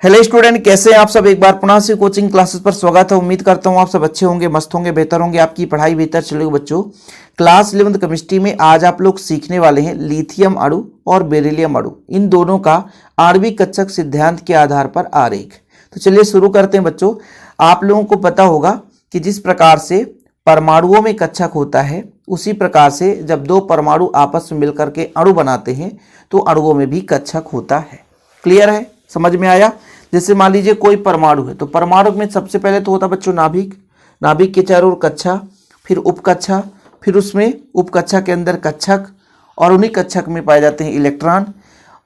Hello student, कैसे हैं आप सब। एक बार पुनः से कोचिंग क्लासेस पर स्वागत है। उम्मीद करता हूं आप सब अच्छे होंगे, मस्त होंगे, बेहतर होंगे, आपकी पढ़ाई बेहतर चलेगी। बच्चों, क्लास 11th केमिस्ट्री में आज आप लोग सीखने वाले हैं लिथियम अणु और बेरिलियम अणु, इन दोनों का आणविक कक्षक सिद्धांत के आधार पर आरेख। तो चलिए शुरू करते हैं। बच्चों, आप लोगों को पता होगा कि जिस प्रकार से परमाणुओं में कक्षक होता है, उसी प्रकार से जब दो परमाणु आपस में मिलकर के अणु बनाते हैं तो अणुओं में भी कक्षक होता है। क्लियर है, समझ में आया। जैसे मान लीजिए कोई परमाणु है, तो परमाणु में सबसे पहले तो होता है बच्चों नाभिक। नाभिक के चारों ओर कक्षा, फिर उपकक्षा, फिर उसमें उपकक्षा के अंदर कक्षक, और उन्हीं कक्षक में पाए जाते हैं इलेक्ट्रॉन।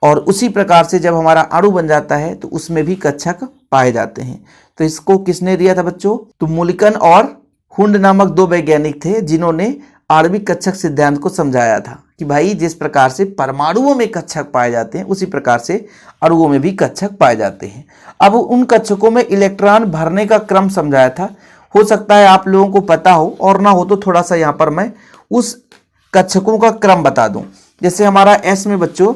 और उसी प्रकार से जब हमारा अणु बन जाता है तो उसमें भी कक्षक पाए जाते हैं। तो इसको किसने दिया था बच्चों? तो मुल्लिकन और हुंड नामक दो वैज्ञानिक थे जिन्होंने आणविक कक्षक सिद्धांत को समझाया था कि भाई जिस प्रकार से परमाणुओं में कक्षक पाए जाते हैं उसी प्रकार से अणुओं में भी कक्षक पाए जाते हैं। अब उन कक्षकों में इलेक्ट्रॉन भरने का क्रम समझाया था। हो सकता है आप लोगों को पता हो, और ना हो तो थोड़ा सा यहाँ पर मैं उस कक्षकों का क्रम बता दूं। जैसे हमारा S में बच्चों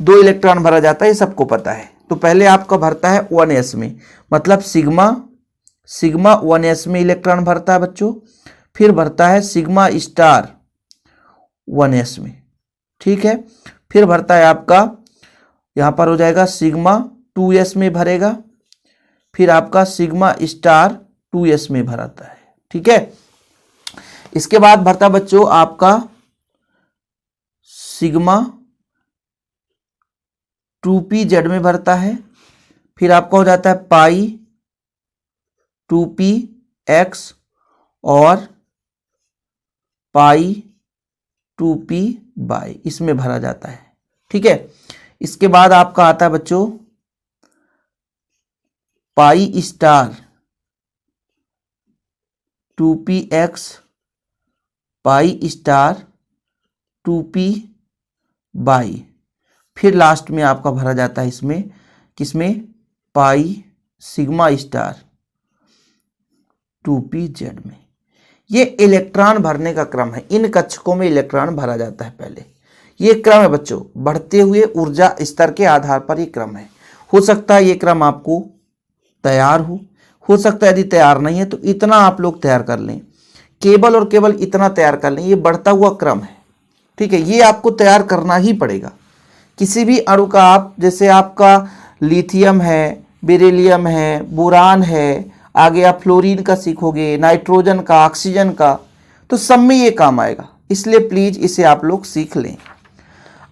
2 इलेक्ट्रॉन भरा जाता है, ये सबको पता है। तो पहले आपका भरता है 1s में, मतलब सिग्मा 1s में इलेक्ट्रॉन भरता है बच्चों। फिर भरता है सिग्मा स्टार 1s में, ठीक है। फिर भरता है आपका, यहां पर हो जाएगा सिग्मा 2s में भरेगा। फिर आपका सिग्मा स्टार 2s में भराता है, ठीक है। इसके बाद भरता बच्चों आपका सिग्मा 2pz में भरता है। फिर आपका हो जाता है पाई 2px और पाई 2p/, इसमें भरा जाता है, ठीक है। इसके बाद आपका आता है बच्चों pi star 2px pi star 2p/। फिर लास्ट में आपका भरा जाता है इसमें किसमें? पाई सिग्मा स्टार 2pz में। ये इलेक्ट्रॉन भरने का क्रम है। इन कक्षकों में इलेक्ट्रॉन भरा जाता है पहले। ये क्रम है बच्चों, बढ़ते हुए ऊर्जा स्तर के आधार पर ये क्रम है। हो सकता है ये क्रम आपको तैयार हो सकता है यदि तैयार नहीं है तो इतना आप लोग तैयार कर लें, केवल और केवल इतना तैयार कर लें। ये बढ़ता हुआ क्रम है, ठीक है। ये आपको तैयार करना ही पड़ेगा। किसी भी अणु का आप, जैसे आपका लिथियम है, बेरिलियम है, बोरान है, आगे आप फ्लोरीन का सीखोगे, नाइट्रोजन का, ऑक्सीजन का, तो सब में ये काम आएगा। इसलिए प्लीज इसे आप लोग सीख लें।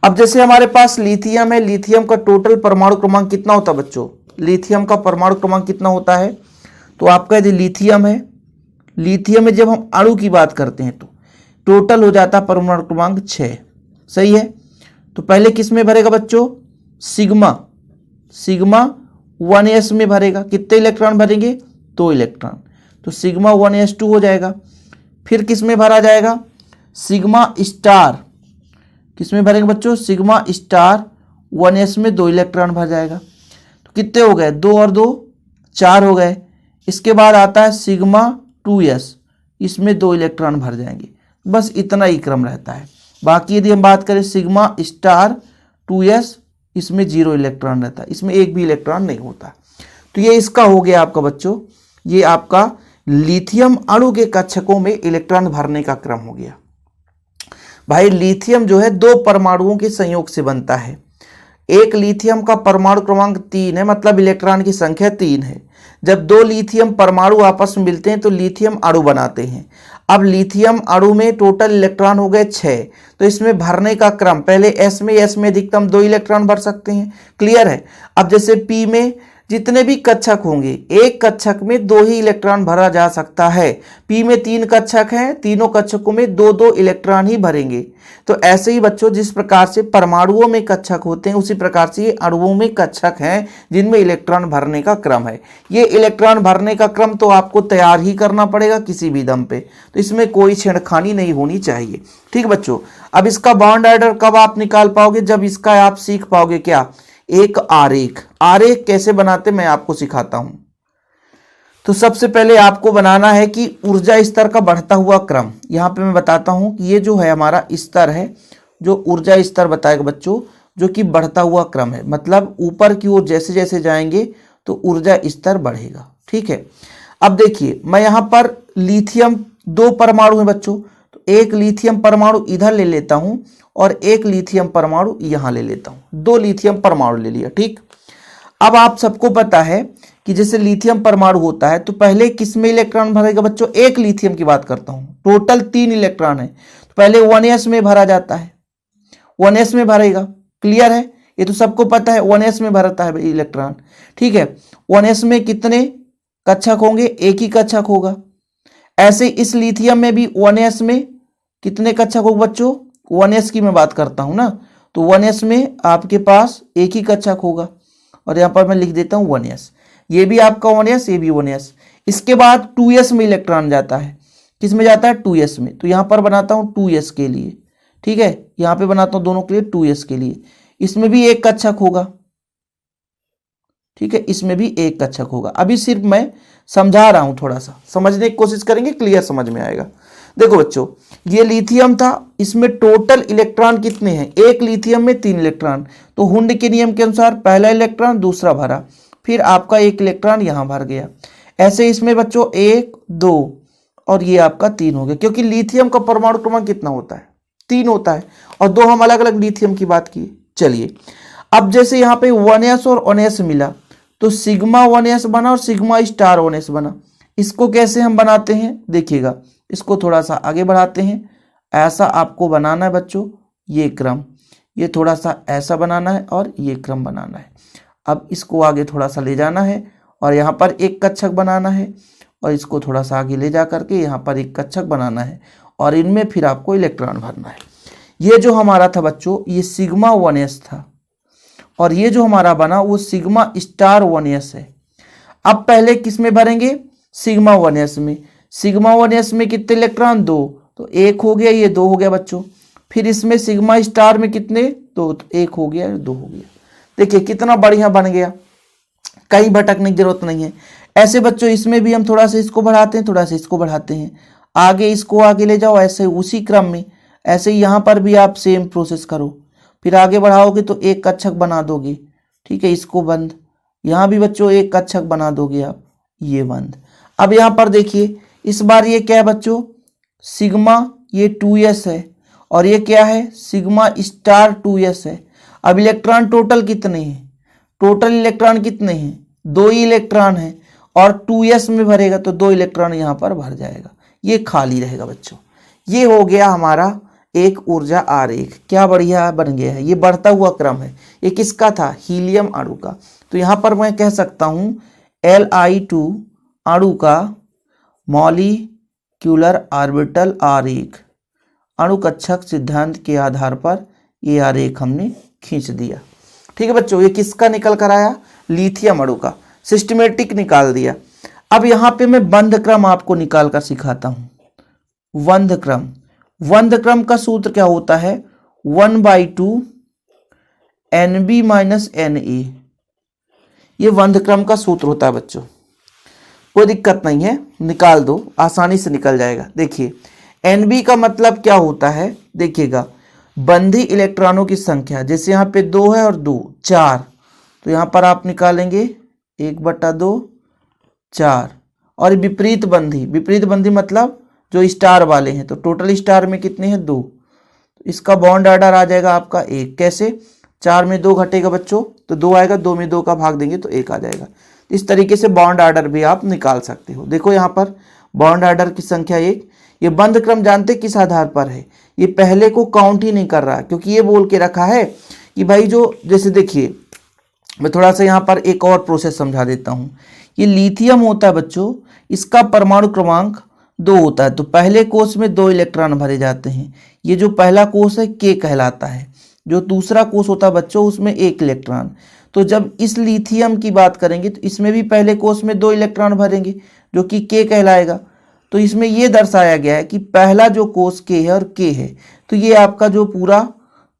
अब जैसे हमारे पास लिथियम है, लिथियम का टोटल परमाणु क्रमांक कितना होता है बच्चों? लिथियम का परमाणु क्रमांक कितना होता है? तो आपका यदि लिथियम है, लिथियम में जब हम अणु की बात करते हैं तो टोटल हो जाता है परमाणु क्रमांक 6, सही है। तो पहले किस में भरेगा बच्चों? सिग्मा 1s में भरेगा। कितने इलेक्ट्रॉन भरेंगे? 2 इलेक्ट्रॉन, तो सिग्मा 1s2 हो जाएगा। फिर किस में भरा जाएगा? सिग्मा स्टार किस में भरेंगे बच्चों? सिग्मा स्टार 1s में 2 इलेक्ट्रॉन भर जाएगा। तो कितने हो गए? 2 और 2 4 हो गए। इसके बाद आता है सिग्मा 2s, इसमें 2 इलेक्ट्रॉन भर जाएंगे। बस इतना ही क्रम रहता है। बाकी यदि हम बात करें सिग्मा स्टार 2s, इसमें 0 इलेक्ट्रॉन रहता है, इसमें एक भी इलेक्ट्रॉन नहीं होता। तो ये इसका हो गया आपका बच्चों, ये आपका लिथियम अणु के कक्षकों में इलेक्ट्रॉन भरने का क्रम हो गया। भाई लिथियम जो है 2 परमाणुओं के संयोग से बनता है। एक लिथियम का परमाणु क्रमांक 3 है, मतलब इलेक्ट्रॉन की संख्या 3 है। जब 2 लिथियम परमाणु आपस में मिलते हैं तो लिथियम अणु बनाते हैं। अब लिथियम अणु में टोटल इलेक्ट्रॉन हो गए 6, तो इसमें भरने का क्रम पहले S में अधिकतम 2 इलेक्ट्रॉन भर सकते हैं। क्लियर है। अब जैसे P में जितने भी कक्षक होंगे, एक कक्षक में 2 ही इलेक्ट्रॉन भरा जा सकता है। P में 3 कक्षक हैं, तीनों कक्षकों में 2-2 इलेक्ट्रॉन ही भरेंगे। तो ऐसे ही बच्चों जिस प्रकार से परमाणुओं में कक्षक होते हैं उसी प्रकार से ये अणुओं में कक्षक हैं जिनमें इलेक्ट्रॉन भरने का क्रम है। ये इलेक्ट्रॉन भरने का क्रम तो आपको तैयार ही करना पड़ेगा किसी भी दम पे, तो इसमें कोई छेड़खानी नहीं होनी चाहिए, ठीक बच्चों। अब इसका बॉन्ड ऑर्डर कब आप निकाल पाओगे? जब इसका आप सीख पाओगे क्या? एक आरेख। आरेख कैसे बनाते मैं आपको सिखाता हूं। तो सबसे पहले आपको बनाना है कि ऊर्जा स्तर का बढ़ता हुआ क्रम। यहां पे मैं बताता हूं कि ये जो है हमारा स्तर है, जो ऊर्जा स्तर बताएगा बच्चों, जो कि बढ़ता हुआ क्रम है। मतलब ऊपर की ओर जैसे जैसे जाएंगे तो ऊर्जा स्तर बढ़ेगा। ठीक है, अब देखिए मैं यहाँ पर लिथियम 2 परमाणु है बच्चों, तो एक लिथियम परमाणु इधर ले लेता हूँ और एक लिथियम परमाणु यहाँ ले लेता हूँ। 2 लिथियम परमाणु ले लिया। ठीक, अब आप सबको पता है कि जैसे लिथियम परमाणु होता है तो पहले किस में इलेक्ट्रॉन भरेगा बच्चों, एक लिथियम की बात करता हूँ, टोटल 3 इलेक्ट्रॉन है, तो पहले 1s में भरा जाता है, 1s में भरेगा। क्लियर है, ये तो सबको पता है 1s में भरता है इलेक्ट्रॉन। ठीक है, 1s में कितने कक्षक होंगे, एक ही कक्षक होगा। ऐसे इस लिथियम में भी 1s में कितने कक्षक होंगे बच्चों, 1s की मैं बात करता हूं ना, तो 1s में आपके पास एक ही कक्षक होगा, और यहां पर मैं लिख देता हूं 1s, ये भी आपका 1s, ये भी 1s। इसके बाद 2s में इलेक्ट्रॉन जाता है, किस में जाता है, 2s में, तो यहां पर बनाता हूं 2s के लिए। ठीक है, यहां पे बनाता हूं दोनों के लिए 2s के लिए, इसमें भी एक कक्षक होगा। ठीक है, इसमें भी एक कक्षक होगा। अभी सिर्फ मैं समझा रहा हूं, थोड़ा सा समझने की कोशिश करेंगे, क्लियर समझ में आएगा। देखो बच्चों, ये लिथियम था, इसमें टोटल इलेक्ट्रॉन कितने हैं, एक लिथियम में 3 इलेक्ट्रॉन, तो हुंड के नियम के अनुसार पहला इलेक्ट्रॉन दूसरा भरा, फिर आपका एक इलेक्ट्रॉन यहां भर गया। ऐसे इसमें बच्चों 1 2 और ये आपका 3 हो गया, क्योंकि लिथियम का परमाणु क्रमांक कितना होता है, 3 होता है, और 2 हम अलग अलग लिथियम की बात की। चलिए, अब जैसे यहाँ पे 1s और 1s मिला, तो सिग्मा 1s बना और सिग्मा स्टार 1s बना। इसको कैसे हम बनाते हैं देखिएगा, इसको थोड़ा सा आगे बढ़ाते हैं। ऐसा आपको बनाना है बच्चों, ये क्रम, ये थोड़ा सा ऐसा बनाना है और ये क्रम बनाना है। अब इसको आगे थोड़ा सा ले जाना है और यहाँ पर एक कक्षक बनाना है, और इसको थोड़ा सा आगे ले जा करके यहाँ पर एक कक्षक बनाना है, और इनमें फिर आपको इलेक्ट्रॉन भरना है। ये जो हमारा था बच्चों, ये सिग्मा 1s था, और ये जो हमारा बना वो सिग्मा स्टार 1s है। अब पहले किस में भरेंगे, सिग्मा 1s में। सिग्मा 1s में कितने इलेक्ट्रॉन, 2, तो 1 हो गया, ये 2 हो गया बच्चों। फिर इसमें सिग्मा स्टार में कितने, 2, तो 1 हो गया, 2 हो गया। देखिए कितना बढ़िया बन गया, कहीं भटकने की जरूरत नहीं है। ऐसे बच्चों इसमें भी हम थोड़ा सा इसको बढ़ाते हैं, थोड़ा सा इसको बढ़ाते हैं, आगे इसको आगे ले जाओ, ऐसे उसी क्रम में। ऐसे यहाँ पर भी आप सेम प्रोसेस करो, फिर आगे बढ़ाओगे तो एक कक्षक बना दोगे। ठीक है, इसको बंद, यहाँ भी बच्चों एक कक्षक बना दोगे आप, ये बंद। अब यहाँ पर देखिए, इस बार ये क्या है बच्चों, सिग्मा, ये 2s है, और ये क्या है, सिग्मा स्टार 2s है। अब इलेक्ट्रॉन टोटल कितने हैं, टोटल इलेक्ट्रॉन कितने हैं, 2 ही इलेक्ट्रॉन है, और 2s में भरेगा तो 2 इलेक्ट्रॉन यहाँ पर भर जाएगा, ये खाली रहेगा बच्चों। ये हो गया हमारा एक ऊर्जा आरेख, क्या बढ़िया बन गया है। ये बढ़ता हुआ क्रम है, ये किसका था, हीलियम अणु का। तो यहाँ पर मैं कह सकता हूँ Li2 अणु का मॉलिक्यूलर ऑर्बिटल आरेख, अणु कक्षक सिद्धांत के आधार पर ये आरेख हमने खींच दिया। ठीक है बच्चों, ये किसका निकल कर आया, लिथियम अणु का, सिस्टमेटिक निकाल दिया। अब यहाँ पे मैं बंध क्रम आपको निकाल कर सिखाता हूँ। बंध क्रम, बंध क्रम का सूत्र क्या होता है, 1/2 Nb माइनस Na, ये बंध क्रम का सूत्र होता है बच्चों। कोई दिक्कत नहीं है, निकाल दो, आसानी से निकल जाएगा। देखिए Nb का मतलब क्या होता है, देखिएगा बंधी इलेक्ट्रॉनों की संख्या, जैसे यहाँ पे 2 है और 2 4, तो यहाँ पर आप निकालेंगे 1/2 4। और विपरीत बंधी, विपरीत बंधी मतलब जो स्टार वाले हैं, तो टोटल स्टार में कितने हैं, 2, तो इसका बॉन्ड ऑर्डर आ जाएगा आपका 1। कैसे, 4 में 2 घटेगा बच्चों तो 2 आएगा, 2 में 2 का भाग देंगे तो 1 आ जाएगा। इस तरीके से बॉन्ड ऑर्डर भी आप निकाल सकते हो। देखो यहाँ पर बॉन्ड ऑर्डर की संख्या 1। ये बंध क्रम जानते किस आधार पर है, ये पहले को काउंट ही नहीं कर रहा, क्योंकि ये बोल के रखा है कि भाई जो, जैसे देखिए मैं थोड़ा सा यहाँ पर एक और प्रोसेस समझा देता हूँ। ये लिथियम होता है बच्चों, इसका परमाणु क्रमांक 2 होता है, तो पहले कोष में 2 इलेक्ट्रॉन भरे जाते हैं। ये जो पहला कोष है K कहलाता है, जो दूसरा कोष होता है बच्चों उसमें 1 इलेक्ट्रॉन। तो जब इस लिथियम की बात करेंगे तो इसमें भी पहले कोष में 2 इलेक्ट्रॉन भरेंगे जो कि K कहलाएगा। तो इसमें ये दर्शाया गया है कि पहला जो कोष K है और K है, तो ये आपका जो पूरा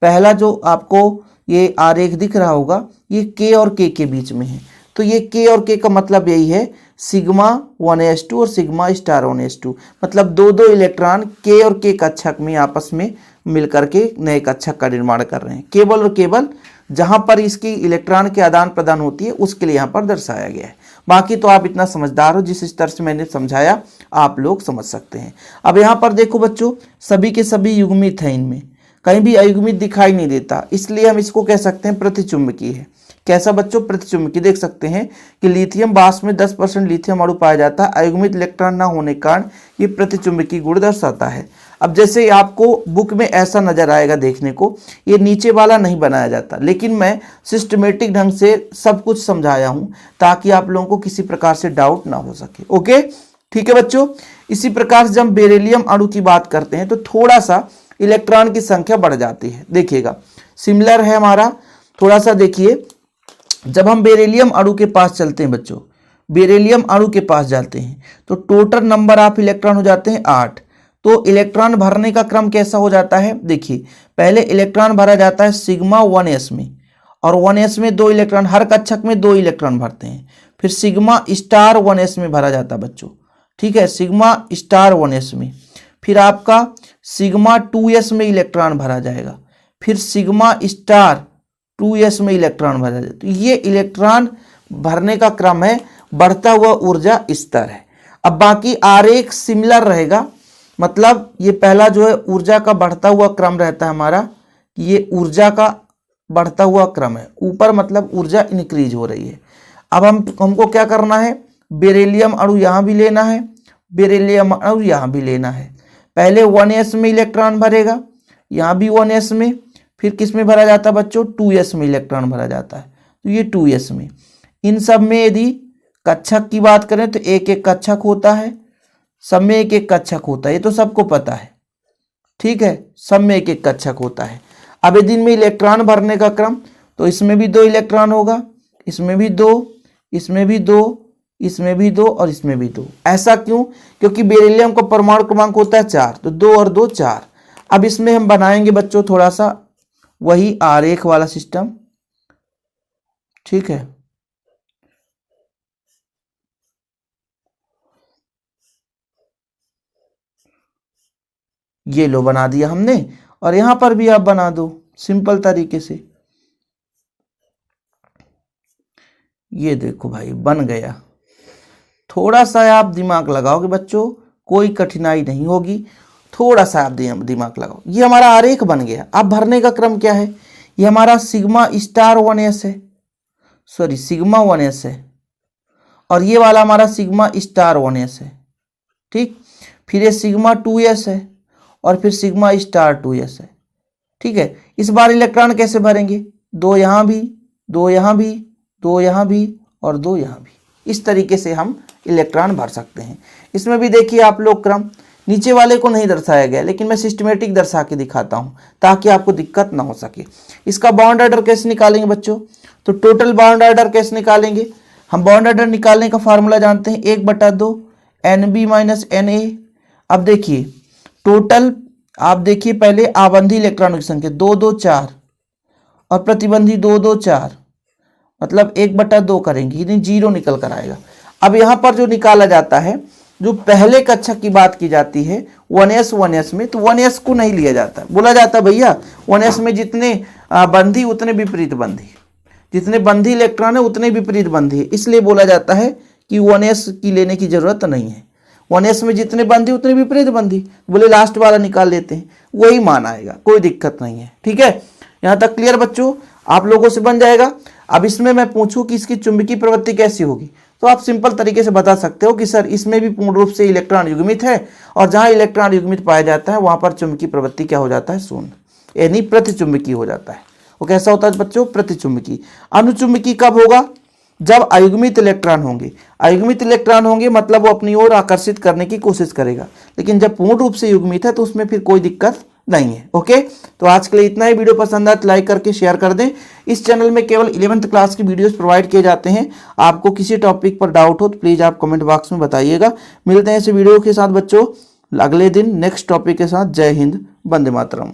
पहला जो आपको ये आरेख दिख रहा होगा ये K और K के बीच में है। तो ये K और K का मतलब यही है, सिग्मा 1s2 और सिग्मा स्टार 1s2, मतलब 2 इलेक्ट्रॉन K और K कक्षक में आपस में मिलकर के नए कक्षक का निर्माण कर रहे हैं। केवल और केवल जहां पर इसकी इलेक्ट्रॉन के आदान प्रदान होती है उसके लिए यहाँ पर दर्शाया गया है। बाकी तो आप इतना समझदार हो, जिस स्तर से मैंने समझाया आप लोग समझ सकते हैं। अब यहाँ पर देखो बच्चों, सभी के सभी युग्मित हैं, इनमें कहीं भी अयुग्मित दिखाई नहीं देता, इसलिए हम इसको कह सकते हैं प्रतिचुंबकीय है। कैसा बच्चों? प्रतिचुंबकीय। देख सकते हैं कि लिथियम वाष्प में 10% लिथियम अणु पाया जाता है, अयुग्मित इलेक्ट्रॉन न होने के कारण ये प्रतिचुंबकीय गुण दर्शाता है। अब जैसे आपको बुक में ऐसा नजर आएगा देखने को, ये नीचे वाला नहीं बनाया जाता, लेकिन मैं सिस्टमेटिक ढंग से सब कुछ समझाया हूं ताकि आप लोगों को किसी प्रकार से डाउट ना हो सके। ओके, ठीक है बच्चों। इसी प्रकार से जब बेरिलियम अणु की बात करते हैं तो थोड़ा सा इलेक्ट्रॉन की संख्या बढ़ जाती है। देखिएगा, सिमिलर है हमारा, थोड़ा सा देखिए। जब हम बेरिलियम अणु के पास चलते हैं बच्चों, बेरिलियम अणु के पास जाते हैं तो टोटल नंबर ऑफ इलेक्ट्रॉन हो जाते हैं 8। तो इलेक्ट्रॉन भरने का क्रम कैसा हो जाता है? देखिए, पहले इलेक्ट्रॉन भरा जाता है सिग्मा 1s में, और 1s में 2 इलेक्ट्रॉन, हर कक्षक में 2 इलेक्ट्रॉन भरते हैं। फिर सिग्मा स्टार 1s में भरा जाता है बच्चों, ठीक है, सिग्मा स्टार 1s में। फिर आपका सिग्मा 2s में इलेक्ट्रॉन भरा जाएगा, फिर सिग्मा स्टार 2s में इलेक्ट्रॉन भरा जाएगा। तो ये इलेक्ट्रॉन भरने का क्रम है, बढ़ता हुआ ऊर्जा स्तर है। अब बाकी आरेख सिमिलर रहेगा, मतलब ये पहला जो है ऊर्जा का बढ़ता हुआ क्रम रहता है हमारा, ये ऊर्जा का बढ़ता हुआ क्रम है, ऊपर मतलब ऊर्जा इंक्रीज हो रही है। अब हमको क्या करना है? बेरिलियम अणु यहाँ भी लेना है, बेरिलियम अणु यहाँ भी लेना है। पहले 1s में इलेक्ट्रॉन भरेगा, यहाँ भी 1s में, फिर किस में भरा जाता है बच्चों? 2s में इलेक्ट्रॉन भरा जाता है, तो ये 2s में। इन सब में यदि कक्षक की बात करें तो एक एक कक्षक होता है, सब में एक एक कक्षक होता है, ये तो सबको पता है, ठीक है, सब में एक एक कक्षक होता है। अब यदि इनमें इलेक्ट्रॉन भरने का क्रम, तो इसमें भी 2 इलेक्ट्रॉन होगा, इसमें भी 2, इसमें भी 2, इसमें भी 2 और इसमें भी 2। ऐसा क्यों? क्योंकि बेरिलियम का परमाणु क्रमांक होता है 4, तो 2 और 2 4। अब इसमें हम बनाएंगे बच्चों थोड़ा सा वही आरेख वाला सिस्टम, ठीक है। ये लो बना दिया हमने, और यहां पर भी आप बना दो सिंपल तरीके से। ये देखो भाई बन गया। थोड़ा सा आप दिमाग लगाओगे बच्चों, कोई कठिनाई नहीं होगी, थोड़ा सा आप दिमाग लगाओ। ये हमारा आरेख बन गया। अब भरने का क्रम क्या है? ये हमारा सिग्मा स्टार 1s है, सॉरी सिग्मा 1s है, और ये वाला हमारा सिग्मा स्टार 1s है, ठीक। फिर ये सिग्मा 2s है, और फिर सिग्मा स्टार 2s है, ठीक है। इस बार इलेक्ट्रॉन कैसे भरेंगे? 2 यहाँ भी, 2 यहाँ भी, 2 यहाँ भी और 2 यहाँ भी। इस तरीके से हम इलेक्ट्रॉन भर सकते हैं। इसमें भी देखिए आप लोग क्रम, नीचे वाले को नहीं दर्शाया गया, लेकिन मैं सिस्टमेटिक दर्शा के दिखाता हूं ताकि आपको दिक्कत ना हो सके। इसका बॉन्ड ऑर्डर कैसे निकालेंगे बच्चों? तो टोटल बॉन्ड ऑर्डर कैसे निकालेंगे? हम बॉन्ड ऑर्डर निकालने का फार्मूला जानते हैं, 1/2 NB - NA। अब देखिए टोटल, आप देखिए पहले आबंधी इलेक्ट्रॉनों की संख्या 2 2 4 और प्रतिबंधी 2 2 4, मतलब 1/2 करेंगे, यानी 0 निकल कर आएगा। अब यहाँ पर जो निकाला जाता है, जो पहले कक्षक की बात की जाती है 1s में, तो 1s को नहीं लिया जाता, बोला जाता भैया 1s में जितने बंधी उतने विपरीत बंधी, जितने बंधी इलेक्ट्रॉन है उतने विपरीत बंधी है, इसलिए बोला जाता है कि 1s की लेने की जरूरत नहीं है। 1s में जितने बंधी उतने विपरीत बंधी, बोले लास्ट वाला निकाल लेते हैं, वही मान आएगा, कोई दिक्कत नहीं है, ठीक है। यहाँ तक क्लियर बच्चों? आप लोगों से बन जाएगा। अब इसमें मैं पूछूं कि इसकी चुंबकीय प्रवृत्ति कैसी होगी, तो आप सिंपल तरीके से बता सकते हो कि सर इसमें भी पूर्ण रूप से इलेक्ट्रॉन युग्मित है, और जहां इलेक्ट्रॉन युग्मित पाया जाता है वहां पर चुंबकीय प्रवृत्ति क्या हो जाता है? शून्य, यानी प्रतिचुंबकीय हो जाता है। वो कैसा होता है बच्चों? प्रतिचुंबकीय। अनुचुंबकीय कब होगा? जब अयुग्मित इलेक्ट्रॉन होंगे। अयुग्मित इलेक्ट्रॉन होंगे मतलब वो अपनी ओर आकर्षित करने की कोशिश करेगा, लेकिन जब पूर्ण रूप से युग्मित है तो उसमें फिर कोई दिक्कत नहीं है। ओके, तो आज के लिए इतना ही। वीडियो पसंद आए तो लाइक करके शेयर कर दें। इस चैनल में केवल 11th क्लास की वीडियोस प्रोवाइड किए जाते हैं। आपको किसी टॉपिक पर डाउट हो तो प्लीज़ आप कमेंट बॉक्स में बताइएगा। मिलते हैं इस वीडियो के साथ बच्चों अगले दिन नेक्स्ट टॉपिक के साथ। जय हिंद, वंदे मातरम।